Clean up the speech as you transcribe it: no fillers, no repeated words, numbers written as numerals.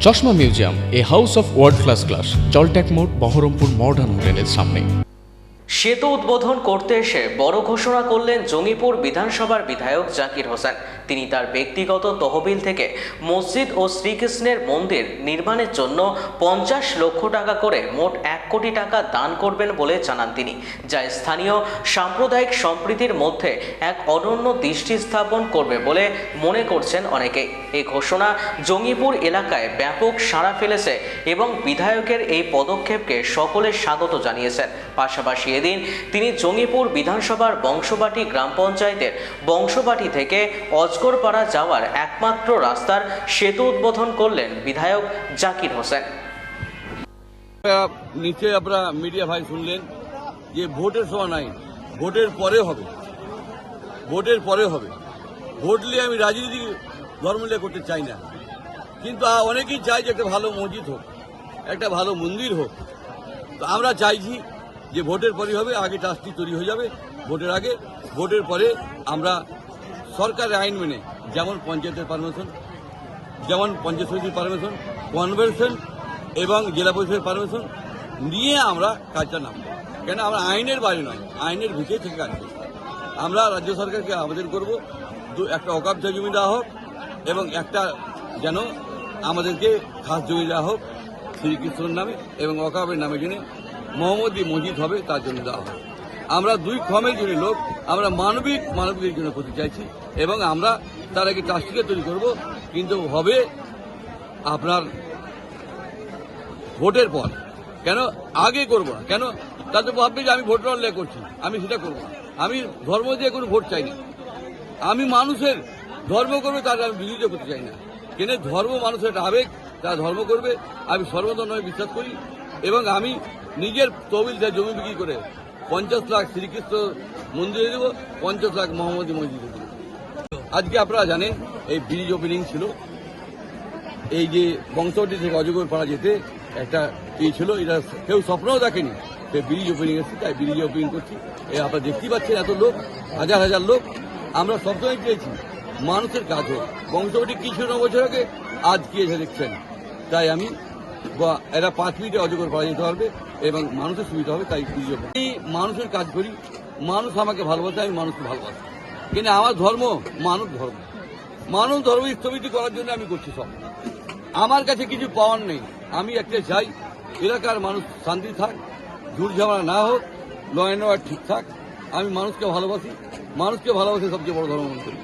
চশমা museum, a house of world class, জলট্যাক মোড়, বহরমপুর মডার্ন হোটেলের সামনে। সেতু উদ্বোধন করতে এসে বড় ঘোষণা করলেন জঙ্গিপুর বিধানসভার বিধায়ক জাকির হোসেন। তিনি তার ব্যক্তিগত তহবিল থেকে মসজিদ ও শ্রীকৃষ্ণের মন্দির নির্মাণের জন্য 50 লক্ষ টাকা করে মোট 1 কোটি টাকা দান করবেন বলে জানান তিনি, যা স্থানীয় সাম্প্রদায়িক সম্প্রীতির মধ্যে এক অনন্য দৃষ্টি স্থাপন করবে বলে মনে করছেন অনেকেই। এই ঘোষণা জঙ্গিপুর এলাকায় ব্যাপক সাড়া ফেলেছে এবং বিধায়কের এই পদক্ষেপকে সকলে স্বাগত জানিয়েছেন। পাশাপাশি এদিন তিনি জঙ্গিপুর বিধানসভার বংশবাটি গ্রাম পঞ্চায়েতের বংশবাটি থেকে অজগরপাড়া যাওয়ার একমাত্র রাস্তার সেতু উদ্বোধন করলেন বিধায়ক জাকির হোসেন। নিচে আপনারা মিডিয়া ভাই শুনলেন যে ভোটের সময় নাই, ভোটের পরে হবে, ভোটের পরে হবে। ভোট নিয়ে আমি রাজনীতি ধর্ম নিয়ে করতে চাই না, কিন্তু অনেকেই চাই যে একটা ভালো মসজিদ হোক, একটা ভালো মন্দির হোক। তো আমরা চাইছি যে ভোটের পরে হবে, আগে ট্রাস্টি তৈরি হয়ে যাবে ভোটের আগে। ভোটের পরে আমরা সরকারের আইন মেনে, যেমন পঞ্চায়েতের পারমিশন, যেমন পঞ্চায়েত সমিতির পারমিশন, কনভেনশন এবং জেলা পরিষদের পারমিশন নিয়ে আমরা কাজটা নামবো। কেন আমরা আইনের বাইরে নয়, আইনের ভিতরে থেকে কাজ করব। আমরা রাজ্য সরকারকে আবেদন করব একটা অকাব্য জমি দেওয়া হোক এবং একটা যেন আমাদেরকে খাস জমি দেওয়া হোক শ্রীকৃষ্ণের নামে এবং অকাবের নামে জেনে মোহাম্মদী মসজিদ হবে তার জন্য দেওয়া হবে। আমরা দুই ক্ষমের জন্য লোক, আমরা মানবিকের জন্য করতে চাইছি এবং আমরা তার আগে ট্রাস্টিকে তৈরি করব, কিন্তু হবে আপনার ভোটের পর। কেন আগে করব না? কেন তাতে ভাববে যে আমি ভোট লড়াই করছি, আমি সেটা করব না। আমি ধর্ম দিয়ে কোনো ভোট চাই না, আমি মানুষের ধর্ম করবে তার আমি বিরোধিতা করতে চাই না। কেন ধর্ম মানুষের একটা আবেগ, তারা ধর্ম করবে। আমি সর্বধর্মে বিশ্বাস করি এবং আমি নিজের তহবিল জমি বিক্রি করে 50 লাখ শ্রীকৃষ্ণ মন্দিরে দেব, 50 লাখ মোহাম্মদী মসজিদে দেব। আজকে আপনারা জানেন এই ব্রিজ ওপেনিং ছিল, এই যে বংশবাটি থেকে অজগরপাড়া যেতে একটা ছিল, এটা কেউ স্বপ্নও দেখেনি। সে ব্রিজ ওপেনিং এসেছে, তাই ব্রিজ ওপেনিং করছি। আপনারা দেখতেই পাচ্ছেন এত লোক, হাজার হাজার লোক। আমরা সবসময় চেয়েছি মানুষের কাজ হোক। বংশবাটি কি ছিল 9 বছর আগে, আজ কি এসে দেখছেন। তাই আমি এরা 5 মিনিটে অজগরপাড়া যেতে পারবে এবং মানুষের সুবিধা হবে। তাই ব্রিজ ওপেনিং। আমি মানুষের কাজ করি, মানুষ আমাকে ভালোবাসে, আমি মানুষকে ভালোবাসি। কিন্তু আমার ধর্ম মানব ধর্ম, মানব ধর্ম স্থবির করার জন্য আমি করছি সব। আমার কাছে কিছু পাওয়ার নেই, আমি একটা চাই এলাকার মানুষ শান্তি থাক, ঝুট ঝামেলা না হোক, ল অ্যান্ড অর্ডার ঠিক থাক। আমি মানুষকে ভালোবাসি, মানুষকে ভালোবাসি সবচেয়ে বড় ধর্ম মনে করি।